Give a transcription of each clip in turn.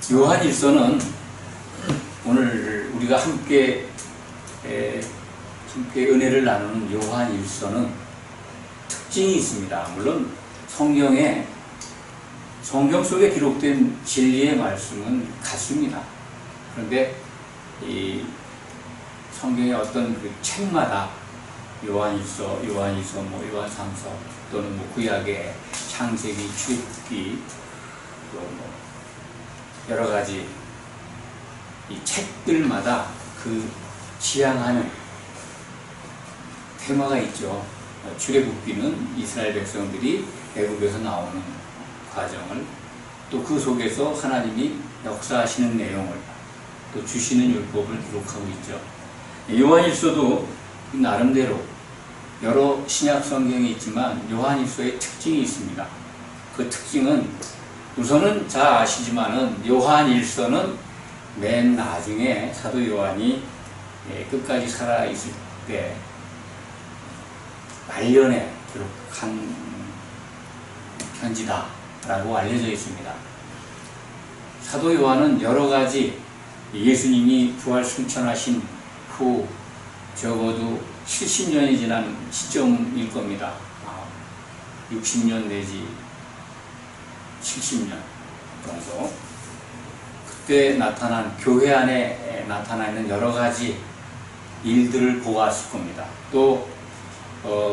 요한일서는 오늘 우리가 함께 은혜를 나누는 요한일서는 특징이 있습니다. 물론 성경 속에 기록된 진리의 말씀은 같습니다. 그런데 이 성경의 어떤 그 책마다 요한일서, 요한삼서 또는 구약의 창세기, 출애굽기 또 여러 가지 이 책들마다 그 지향하는 테마가 있죠. 출애굽기는 이스라엘 백성들이 애굽에서 나오는 과정을, 또 그 속에서 하나님이 역사하시는 내용을, 또 주시는 율법을 기록하고 있죠. 요한일서도 나름대로 여러 신약 성경이 있지만 요한일서의 특징이 있습니다. 그 특징은 우선은 잘 아시지만은 요한일서는 맨 나중에 사도 요한이 끝까지 살아있을 때 말년에 기록한 편지다 라고 알려져 있습니다. 사도 요한은 여러 가지 예수님이 부활 승천하신 후 적어도 70년이 지난 시점일 겁니다. 60년 내지 70년 정도. 그때 나타난, 교회 안에 나타나 있는 여러 가지 일들을 보았을 겁니다. 또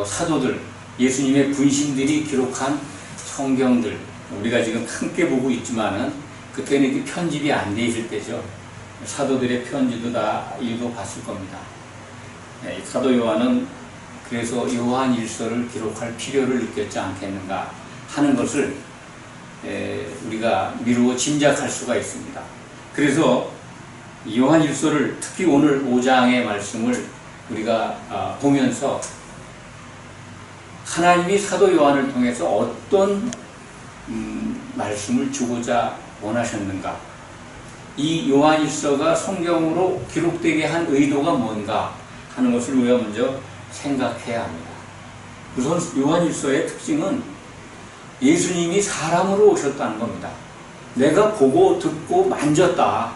사도들, 예수님의 분신들이 기록한 성경들, 우리가 지금 함께 보고 있지만은 그때는 이렇게 편집이 안 돼 있을 때죠. 사도들의 편지도 다 읽어봤을 겁니다. 사도 요한은 그래서 요한일서를 기록할 필요를 느꼈지 않겠는가 하는 것을 우리가 미루어 짐작할 수가 있습니다. 그래서 요한일서를, 특히 오늘 5장의 말씀을 우리가 보면서 하나님이 사도 요한을 통해서 어떤 말씀을 주고자 원하셨는가, 이 요한일서가 성경으로 기록되게 한 의도가 뭔가 하는 것을 우리가 먼저 생각해야 합니다. 우선 요한일서의 특징은 예수님이 사람으로 오셨다는 겁니다. 내가 보고 듣고 만졌다.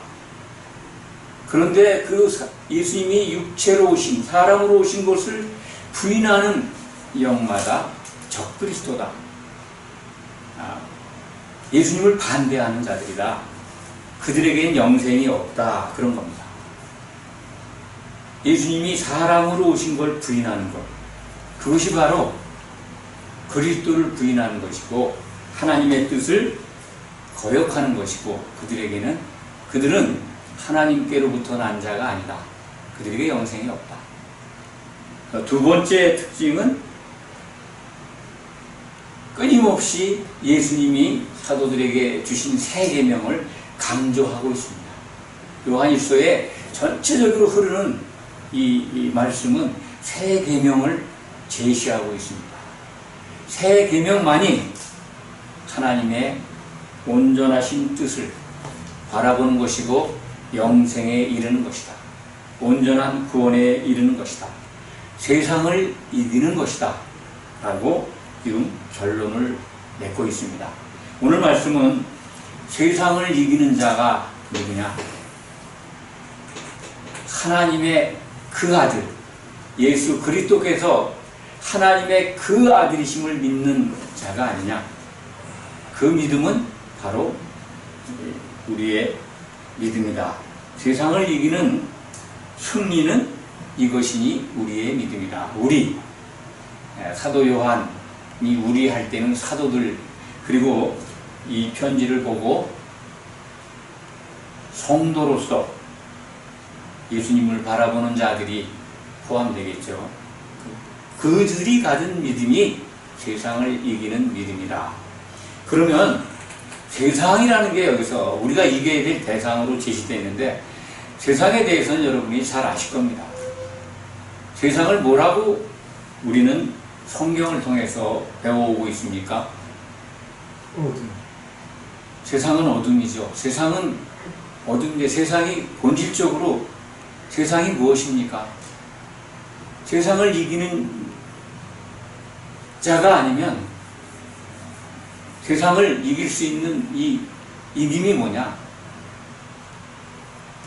그런데 그 예수님이 육체로 오신, 사람으로 오신 것을 부인하는 영마다 적그리스도다. 예수님을 반대하는 자들이다. 그들에게는 영생이 없다. 그런 겁니다. 예수님이 사람으로 오신 걸 부인하는 것, 그것이 바로 그리스도를 부인하는 것이고 하나님의 뜻을 거역하는 것이고, 그들은 하나님께로부터 난 자가 아니다. 그들에게 영생이 없다. 두 번째 특징은 끊임없이 예수님이 사도들에게 주신 새 계명을 강조하고 있습니다. 요한일서에 전체적으로 흐르는 이 말씀은 새 계명을 제시하고 있습니다. 새 계명만이 하나님의 온전하신 뜻을 바라보는 것이고 영생에 이르는 것이다. 온전한 구원에 이르는 것이다. 세상을 이기는 것이다. 라고 지금 결론을 맺고 있습니다. 오늘 말씀은 세상을 이기는 자가 누구냐? 하나님의 그 아들, 예수 그리스도께서 하나님의 그 아들이심을 믿는 자가 아니냐? 그 믿음은 바로 우리의 믿음이다. 세상을 이기는 승리는 이것이니 우리의 믿음이다. 우리, 사도 요한이 우리 할 때는 사도들, 그리고 이 편지를 보고 성도로서 예수님을 바라보는 자들이 포함되겠죠. 그들이 가진 믿음이 세상을 이기는 믿음이다. 그러면 세상이라는 게 여기서 우리가 이겨야 될 대상으로 제시되어 있는데, 세상에 대해서는 여러분이 잘 아실 겁니다. 세상을 뭐라고 우리는 성경을 통해서 배워오고 있습니까? 어둠. 세상은 어둠이죠. 세상은 어둠인데, 세상이 본질적으로 세상이 무엇입니까? 세상을 이기는 자가 아니면 세상을 이길 수 있는 이 힘이 뭐냐?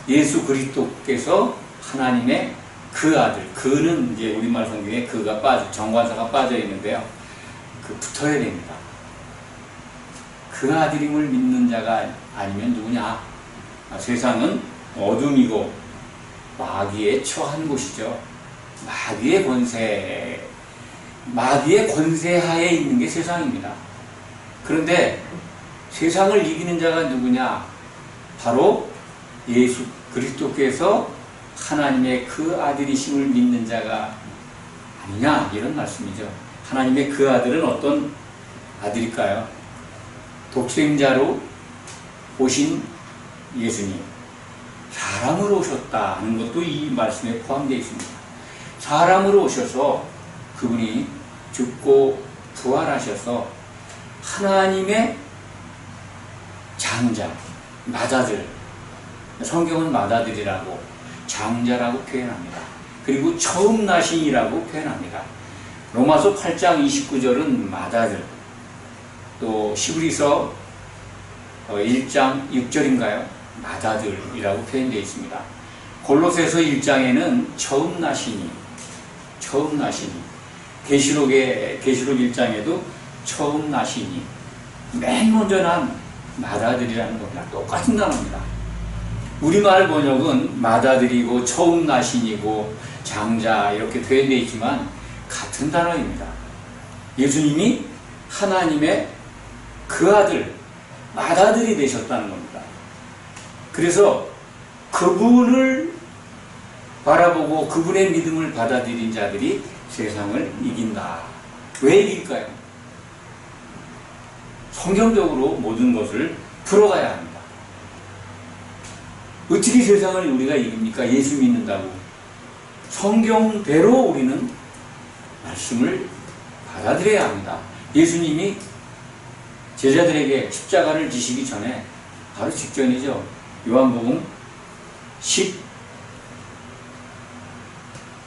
예수 그리스도께서 하나님의 그 아들, 그는 이제 우리말 성경에 그가 정관사가 빠져 있는데요. 그 붙어야 됩니다. 그 아들임을 믿는 자가 아니면 누구냐? 세상은 어둠이고 마귀에 처한 곳이죠. 마귀의 권세하에 있는 게 세상입니다. 그런데 세상을 이기는 자가 누구냐? 바로 예수 그리스도께서 하나님의 그 아들이심을 믿는 자가 아니냐, 이런 말씀이죠. 하나님의 그 아들은 어떤 아들일까요? 독생자로 오신 예수님, 사람으로 오셨다 하는 것도 이 말씀에 포함되어 있습니다. 사람으로 오셔서 그분이 죽고 부활하셔서 하나님의 장자, 맏아들, 성경은 맏아들이라고, 장자라고 표현합니다. 그리고 처음 나신이라고 표현합니다. 로마서 8장 29절은 맏아들, 또 시브리서 1장 6절인가요? 맏아들이라고 표현되어 있습니다. 골로새서 1장에는 처음 나시니, 계시록 1장에도 처음 나시니, 맨 먼저 난 맏아들이라는 겁니다. 똑같은 단어입니다. 우리말 번역은 맏아들이고 처음 나신이고 장자 이렇게 표현되어 있지만 같은 단어입니다. 예수님이 하나님의 그 아들, 맏아들이 되셨다는 겁니다. 그래서 그분을 바라보고 그분의 믿음을 받아들인 자들이 세상을 이긴다. 왜 이길까요? 성경적으로 모든 것을 풀어가야 합니다. 어떻게 세상을 우리가 이깁니까? 예수 믿는다고. 성경대로 우리는 말씀을 받아들여야 합니다. 예수님이 제자들에게 십자가를 지시기 전에 바로 직전이죠. 요한복음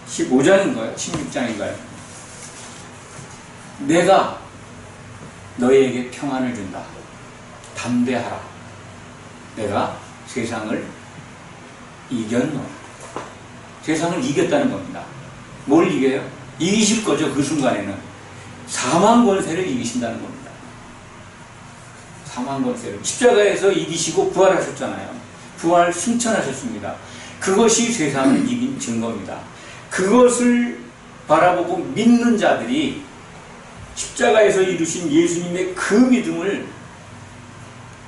15장인가요? 16장인가요? 내가 너희에게 평안을 준다. 담대하라. 내가 세상을 이겼노라. 세상을 이겼다는 겁니다. 뭘 이겨요? 이기실 거죠. 그 순간에는 사망 권세를 이기신다는 겁니다. 사망 권세를 십자가에서 이기시고 부활하셨잖아요. 부활 승천하셨습니다. 그것이 세상을 이긴 증거입니다. 그것을 바라보고 믿는 자들이 십자가에서 이루신 예수님의 그 믿음을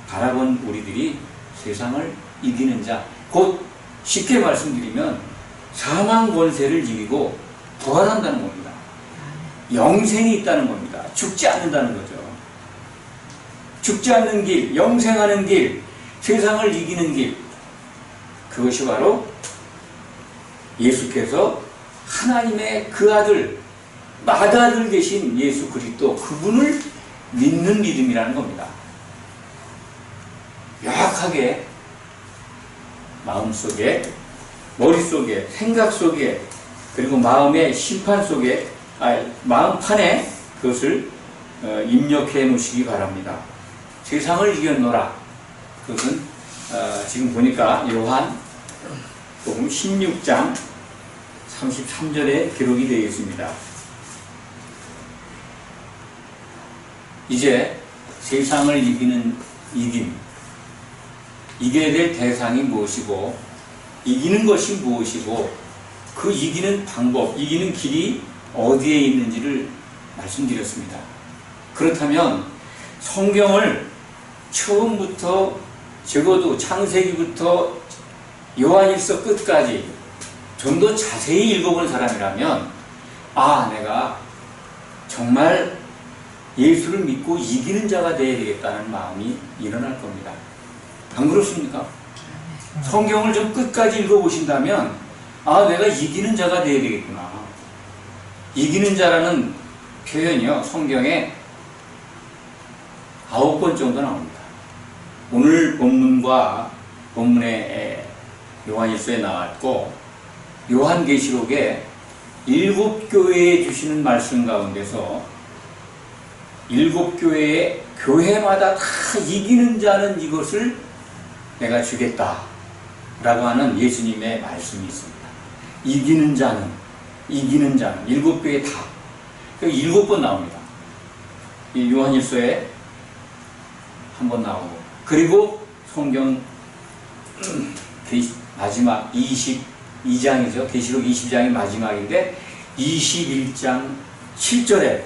바라본 우리들이 세상을 이기는 자, 곧 쉽게 말씀드리면 사망 권세를 이기고 부활한다는 겁니다. 영생이 있다는 겁니다. 죽지 않는다는 거죠. 죽지 않는 길, 영생하는 길, 세상을 이기는 길, 그것이 바로 예수께서 하나님의 그 아들, 맏아들 되신 예수 그리스도, 그분을 믿는 믿음이라는 겁니다. 명확하게 마음속에, 머릿속에, 생각 속에, 그리고 마음의 심판 속에, 마음판에 그것을 입력해 놓으시기 바랍니다. 세상을 이겼노라. 그것은 지금 보니까 요한복음 16장 33절에 기록이 되어 있습니다. 이제 세상을 이겨야 될 대상이 무엇이고, 이기는 것이 무엇이고, 그 이기는 방법, 이기는 길이 어디에 있는지를 말씀드렸습니다. 그렇다면 성경을 처음부터 적어도 창세기부터 요한일서 끝까지 좀 더 자세히 읽어본 사람이라면, 내가 정말 예수를 믿고 이기는 자가 되어야 되겠다는 마음이 일어날 겁니다. 안 그렇습니까? 성경을 좀 끝까지 읽어보신다면, 내가 이기는 자가 되어야 되겠구나. 이기는 자라는 표현이요, 성경에 9번 정도 나옵니다. 오늘 본문과 본문의 요한일서에 나왔고, 요한계시록에 7교회에 주시는 말씀 가운데서 7교회의 교회마다 다 이기는 자는 이것을 내가 주겠다. 라고 하는 예수님의 말씀이 있습니다. 이기는 자는 7교회 다 7번 나옵니다. 이 요한일서에 한 번 나오고, 그리고 성경 마지막 22장이죠. 계시록 20장이 마지막인데 21장 7절에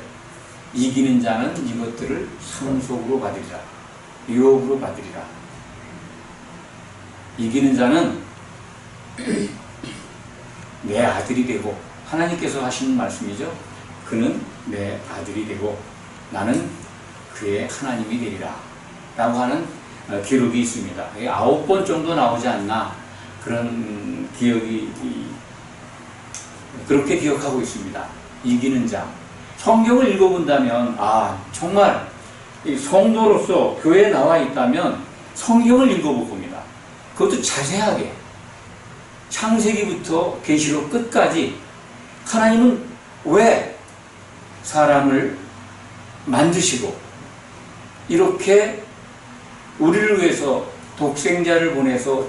이기는 자는 이것들을 상속으로 받으리라, 유업으로 받으리라. 이기는 자는 내 아들이 되고, 하나님께서 하시는 말씀이죠. 그는 내 아들이 되고 나는 그의 하나님이 되리라 라고 하는 기록이 있습니다. 9번 정도 나오지 않나, 그런 기억이, 그렇게 기억하고 있습니다. 이기는 자. 성경을 읽어본다면, 정말 성도로서 교회에 나와 있다면 성경을 읽어볼 겁니다. 그것도 자세하게 창세기부터 계시록 끝까지 하나님은 왜 사람을 만드시고 이렇게 우리를 위해서 독생자를 보내서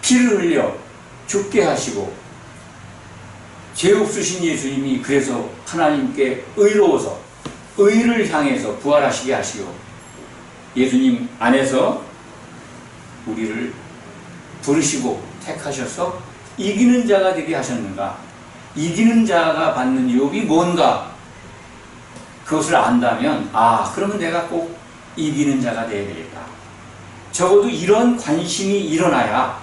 피를 흘려 죽게 하시고, 죄 없으신 예수님이 그래서 하나님께 의로워서 의를 향해서 부활하시게 하시고, 예수님 안에서 우리를 부르시고 택하셔서 이기는 자가 되게 하셨는가? 이기는 자가 받는 유업이 뭔가? 그것을 안다면, 그러면 내가 꼭 이기는 자가 되어야 되겠다. 적어도 이런 관심이 일어나야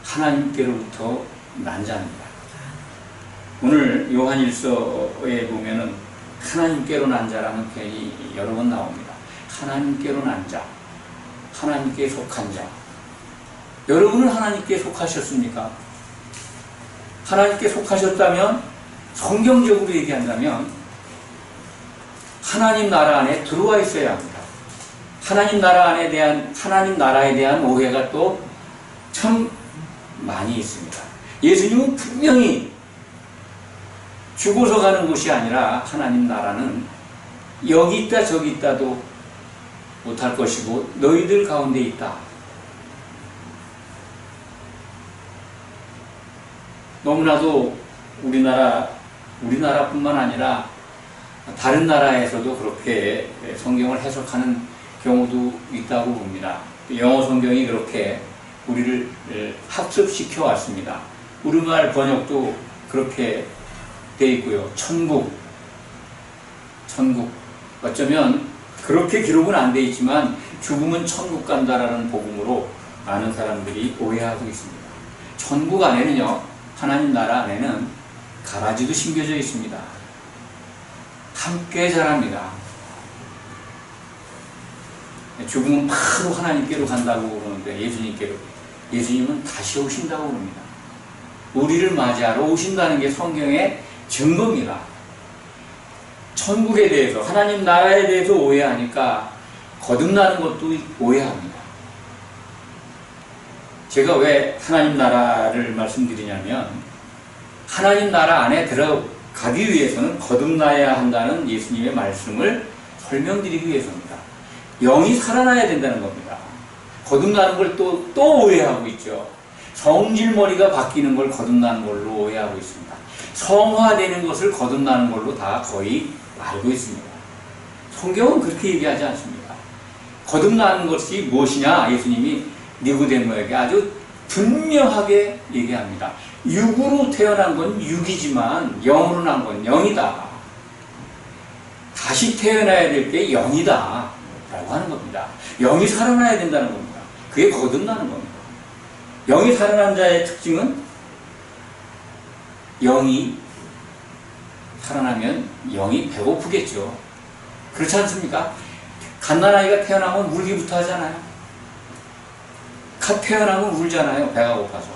하나님께로부터 난 자입니다. 오늘 요한일서에 보면은 하나님께로 난 자라는 표현이 여러 번 나옵니다. 하나님께로 난 자, 하나님께 속한 자. 여러분은 하나님께 속하셨습니까? 하나님께 속하셨다면, 성경적으로 얘기한다면 하나님 나라 안에 들어와 있어야 합니다. 하나님 나라에 대한 오해가 또 참 많이 있습니다. 예수님은 분명히 죽어서 가는 곳이 아니라, 하나님 나라는 여기 있다 저기 있다도 못할 것이고 너희들 가운데 있다. 너무나도 우리나라뿐만 아니라 다른 나라에서도 그렇게 성경을 해석하는 경우도 있다고 봅니다. 영어 성경이 그렇게 우리를 학습시켜 왔습니다. 우리말 번역도 그렇게 돼 있고요. 천국. 어쩌면 그렇게 기록은 안 돼 있지만 죽으면 천국 간다라는 복음으로 많은 사람들이 오해하고 있습니다. 천국 안에는요, 하나님 나라 안에는 가라지도 심겨져 있습니다. 함께 자랍니다. 죽으면 바로 하나님께로 간다고 그러는데, 예수님은 다시 오신다고 그럽니다. 우리를 맞이하러 오신다는 게 성경의 증거입니다. 천국에 대해서, 하나님 나라에 대해서 오해하니까 거듭나는 것도 오해합니다. 제가 왜 하나님 나라를 말씀드리냐면, 하나님 나라 안에 들어가기 위해서는 거듭나야 한다는 예수님의 말씀을 설명드리기 위해서입니다. 영이 살아나야 된다는 겁니다. 거듭나는 걸 또 오해하고 있죠. 성질머리가 바뀌는 걸 거듭나는 걸로 오해하고 있습니다. 성화되는 것을 거듭나는 걸로 다 거의 알고 있습니다. 성경은 그렇게 얘기하지 않습니다. 거듭나는 것이 무엇이냐? 예수님이 니고데모에게 아주 분명하게 얘기합니다. 육으로 태어난 건 육이지만 영으로 난 건 영이다. 다시 태어나야 될 게 영이다 라고 하는 겁니다. 영이 살아나야 된다는 겁니다. 그게 거듭나는 겁니다. 영이 살아난 자의 특징은, 영이 살아나면 영이 배고프겠죠. 그렇지 않습니까? 갓난아이가 태어나면 울기부터 하잖아요. 태어나면 울잖아요. 배가 고파서.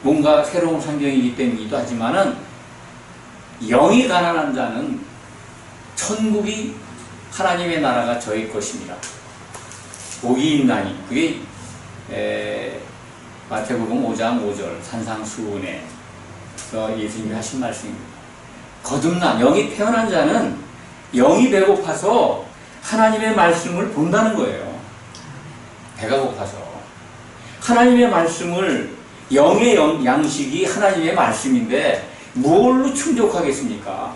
뭔가 새로운 환경이기 때문이기도 하지만은, 영이 가난한 자는 천국이, 하나님의 나라가 저희 것입니다. 오기인나니, 그게 마태복음 5장 5절 산상수훈에서 예수님이 하신 말씀입니다. 거듭난, 영이 태어난 자는 영이 배고파서 하나님의 말씀을 본다는 거예요. 배가 고파서. 하나님의 말씀을, 영의 양식이 하나님의 말씀인데 뭘로 충족하겠습니까?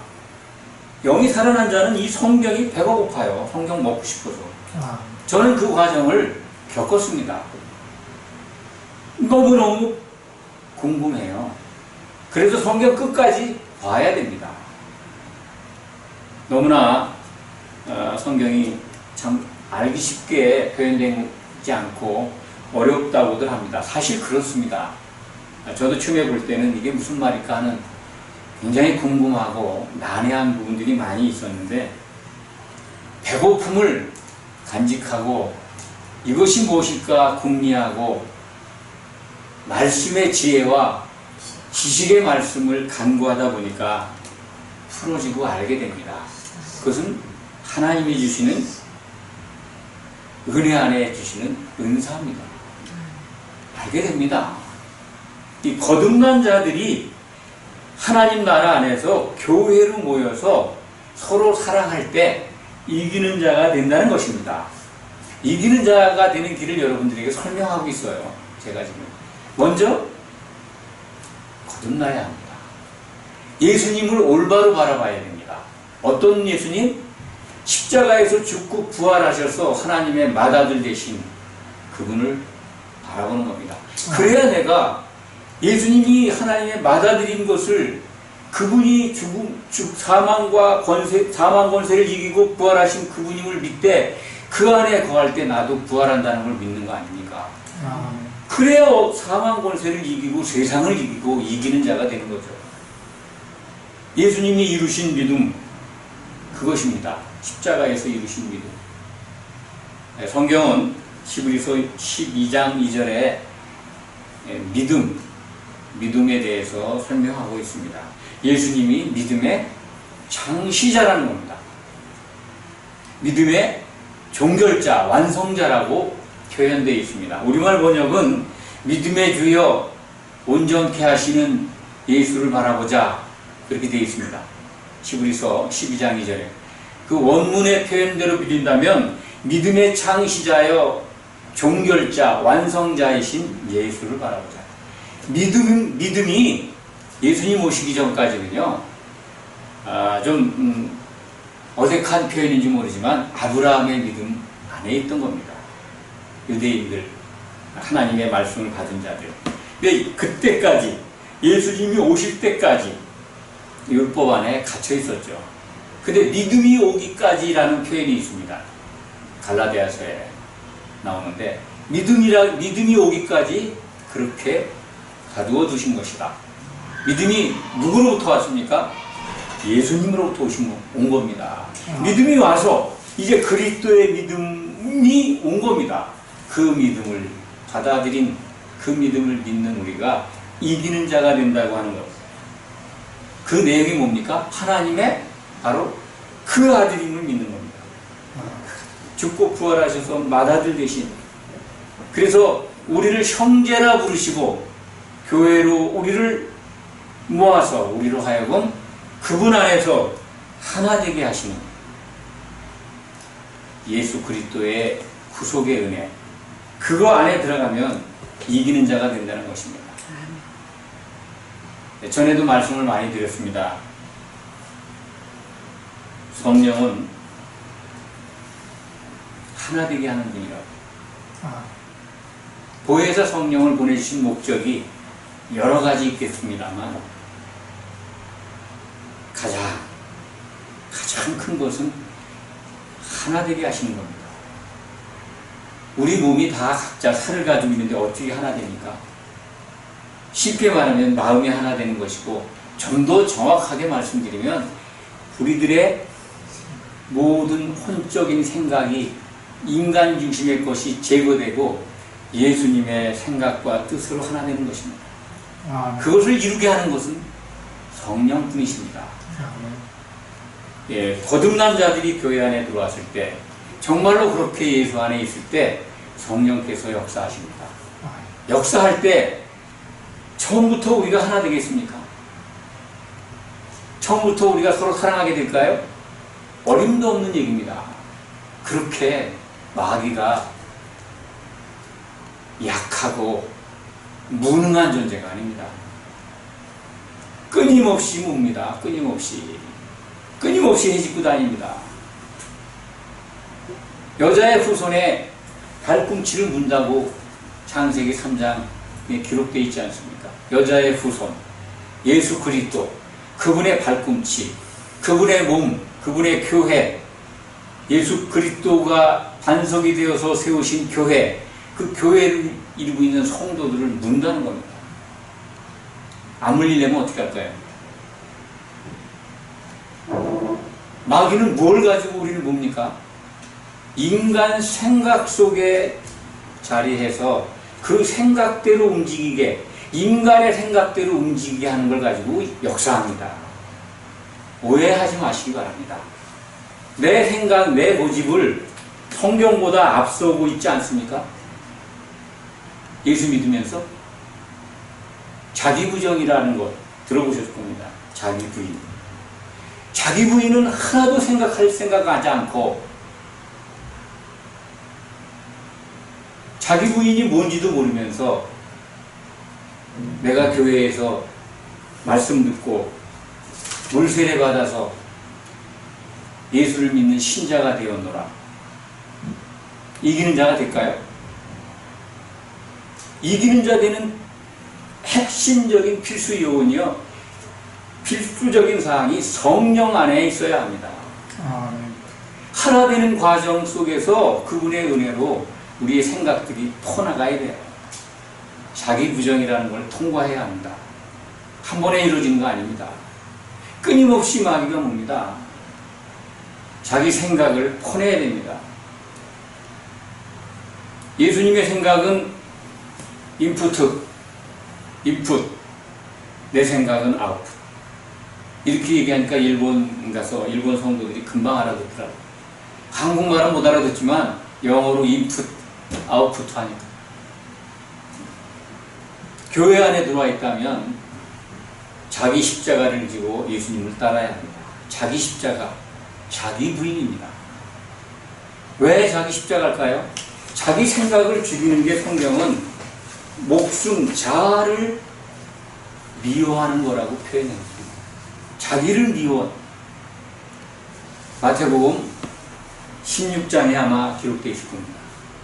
영이 살아난 자는 이 성경이 배가 고파요. 성경 먹고 싶어서. 저는 그 과정을 겪었습니다. 너무너무 궁금해요. 그래서 성경 끝까지 봐야 됩니다. 너무나 성경이 참 알기 쉽게 표현되지 않고 어렵다고들 합니다. 사실 그렇습니다. 저도 처음에 볼 때는 이게 무슨 말일까 하는 굉장히 궁금하고 난해한 부분들이 많이 있었는데, 배고픔을 간직하고 이것이 무엇일까 궁리하고 말씀의 지혜와 지식의 말씀을 간구하다 보니까 풀어지고 알게 됩니다. 그것은 하나님이 주시는 은혜 안에 주시는 은사입니다. 알게 됩니다. 이 거듭난 자들이 하나님 나라 안에서 교회로 모여서 서로 사랑할 때 이기는 자가 된다는 것입니다. 이기는 자가 되는 길을 여러분들에게 설명하고 있어요. 제가 지금 먼저 거듭나야 합니다. 예수님을 올바로 바라봐야 됩니다. 어떤 예수님? 십자가에서 죽고 부활하셔서 하나님의 맏아들 되신 그분을 바라보는 겁니다. 그래야 내가 예수님이 하나님의 맏아들인 것을, 그분이 사망 권세를 이기고 부활하신 그분임을 믿되 그 안에 거할 때 나도 부활한다는 걸 믿는 거 아닙니까? 그래야 사망 권세를 이기고 세상을 이기고 이기는 자가 되는 거죠. 예수님이 이루신 믿음, 그것입니다. 십자가에서 이루신 믿음. 성경은 히브리서 12장 2절에 믿음에 대해서 설명하고 있습니다. 예수님이 믿음의 창시자라는 겁니다. 믿음의 종결자, 완성자라고 표현되어 있습니다. 우리말 번역은 믿음의 주여 온전케 하시는 예수를 바라보자, 그렇게 되어 있습니다. 히브리서 12장 2절에. 그 원문의 표현대로 빌린다면 믿음의 창시자여 종결자, 완성자이신 예수를 바라보자. 믿음이 예수님 오시기 전까지는요, 좀 어색한 표현인지 모르지만 아브라함의 믿음 안에 있던 겁니다. 유대인들, 하나님의 말씀을 받은 자들. 근데 그때까지, 예수님이 오실 때까지 율법 안에 갇혀 있었죠. 근데 믿음이 오기까지라는 표현이 있습니다. 갈라디아서에 나오는데, 믿음이 오기까지 그렇게 가두어 두신 것이다. 믿음이 누구로부터 왔습니까? 예수님으로부터 온 겁니다. 믿음이 와서 이제 그리스도의 믿음이 온 겁니다. 그 믿음을 받아들인, 그 믿음을 믿는 우리가 이기는 자가 된다고 하는 것. 그 내용이 뭡니까? 하나님의 바로 그 아들임을 믿는 겁니다. 죽고 부활하셔서 맏아들 되신. 그래서 우리를 형제라 부르시고 교회로 우리를 모아서 우리로 하여금 그분 안에서 하나 되게 하시는 예수 그리스도의 구속의 은혜, 그거 안에 들어가면 이기는 자가 된다는 것입니다. 전에도 말씀을 많이 드렸습니다. 성령은 하나 되게 하는 분이라고. 보혜사 성령을 보내주신 목적이 여러 가지 있겠습니다만 가장 큰 것은 하나 되게 하시는 겁니다. 우리 몸이 다 각자 살을 가지고 있는데 어떻게 하나 됩니까? 쉽게 말하면 마음이 하나 되는 것이고, 좀 더 정확하게 말씀드리면 우리들의 모든 혼적인 생각이 인간 중심의 것이 제거되고 예수님의 생각과 뜻으로 하나 되는 것입니다. 그것을 이루게 하는 것은 성령뿐이십니다. 예, 거듭난 자들이 교회 안에 들어왔을 때, 정말로 그렇게 예수 안에 있을 때 성령께서 역사하십니다. 역사할 때 처음부터 우리가 하나 되겠습니까? 처음부터 우리가 서로 사랑하게 될까요? 어림도 없는 얘기입니다. 그렇게 마귀가 약하고 무능한 존재가 아닙니다. 끊임없이 묵니다. 끊임없이 해집고 다닙니다. 여자의 후손에 발꿈치를 문다고 창세기 3장에 기록되어 있지 않습니까? 여자의 후손, 예수 그리스도, 그분의 발꿈치, 그분의 몸, 그분의 교회, 예수 그리스도가 반석이 되어서 세우신 교회, 그 교회를 이루고 있는 성도들을 문다는 겁니다. 안 물리려면 어떻게 할까요? 마귀는 뭘 가지고 우리를 뭡니까? 인간 생각 속에 자리해서 그 생각대로 움직이게, 인간의 생각대로 움직이게 하는 걸 가지고 역사합니다. 오해하지 마시기 바랍니다. 내 생각, 내 고집을 성경보다 앞서고 있지 않습니까? 예수 믿으면서 자기 부정이라는 것 들어보셨을 겁니다. 자기 부인. 자기 부인은 하나도 생각하지 않고 자기 부인이 뭔지도 모르면서 내가 교회에서 말씀 듣고 물세례 받아서 예수를 믿는 신자가 되었노라. 이기는 자가 될까요? 이기는 자 되는 핵심적인 필수 요원이요, 필수적인 사항이 성령 안에 있어야 합니다. 하나 되는 과정 속에서 그분의 은혜로 우리의 생각들이 퍼나가야 돼요. 자기 부정이라는 걸 통과해야 합니다. 한 번에 이루어지는 거 아닙니다. 끊임없이 마귀가 뭡니다. 자기 생각을 퍼내야 됩니다. 예수님의 생각은 인풋, 내 생각은 아웃풋. 이렇게 얘기하니까 일본 가서 일본 성도들이 금방 알아듣더라고요. 한국말은 못 알아듣지만 영어로 인풋, 아웃풋 하니까. 교회 안에 들어와 있다면 자기 십자가를 지고 예수님을 따라야 합니다. 자기 십자가, 자기 부인입니다. 왜 자기 십자가일까요? 자기 생각을 죽이는 게 성경은 목숨, 자아를 미워하는 거라고 표현했습니다. 자기를 미워. 마태복음 16장에 아마 기록되어 있을 겁니다.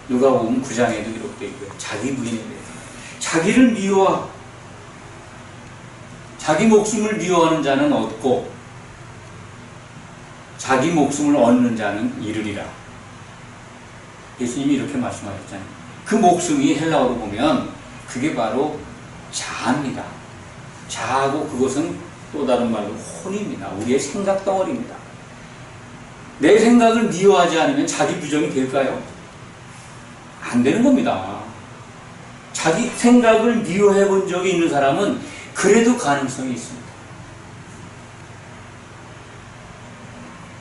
누가복음 9장에도 기록되어 있고요. 자기 부인에 대해서. 자기를 미워, 자기 목숨을 미워하는 자는 얻고 자기 목숨을 얻는 자는 잃으리라. 예수님이 이렇게 말씀하셨잖아요. 그 목숨이 헬라어로 보면 그게 바로 자아입니다. 자아고 그것은 또 다른 말로 혼입니다. 우리의 생각 덩어리입니다. 내 생각을 미워하지 않으면 자기 부정이 될까요? 안 되는 겁니다. 자기 생각을 미워해 본 적이 있는 사람은 그래도 가능성이 있습니다.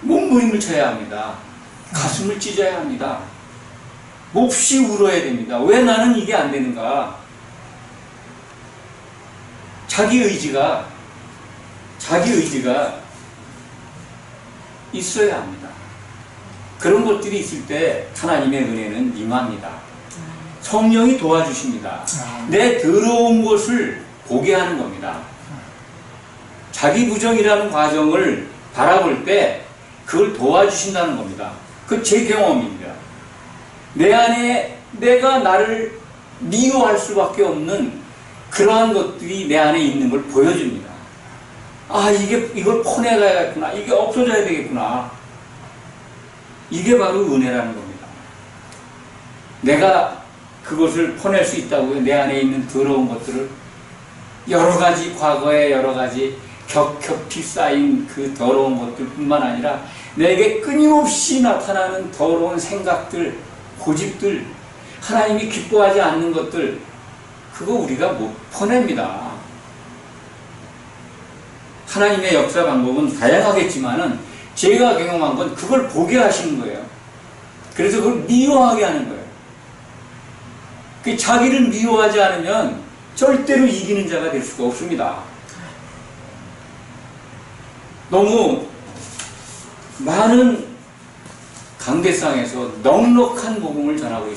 몸부림을 쳐야 합니다. 가슴을 찢어야 합니다. 몹시 울어야 됩니다. 왜 나는 이게 안 되는가? 자기 의지가 있어야 합니다. 그런 것들이 있을 때 하나님의 은혜는 임합니다. 성령이 도와주십니다. 내 더러운 것을 보게 하는 겁니다. 자기 부정이라는 과정을 바라볼 때 그걸 도와주신다는 겁니다. 그 제 경험입니다. 내 안에 내가 나를 미워할 수밖에 없는 그러한 것들이 내 안에 있는 걸 보여줍니다. 아, 이걸 퍼내가야겠구나. 이게 없어져야 되겠구나. 이게 바로 은혜라는 겁니다. 내가 그것을 퍼낼 수 있다고요. 내 안에 있는 더러운 것들을 여러 가지 과거에 여러 가지 겹겹이 쌓인 그 더러운 것들뿐만 아니라 내게 끊임없이 나타나는 더러운 생각들, 고집들, 하나님이 기뻐하지 않는 것들, 그거 우리가 못 퍼냅니다. 하나님의 역사 방법은 다양하겠지만은 제가 경험한 건 그걸 보게 하시는 거예요. 그래서 그걸 미워하게 하는 거예요. 그 자기를 미워하지 않으면 절대로 이기는 자가 될 수가 없습니다. 너무 많은 강대상에서 넉넉한 복음을 전하고 있습니다.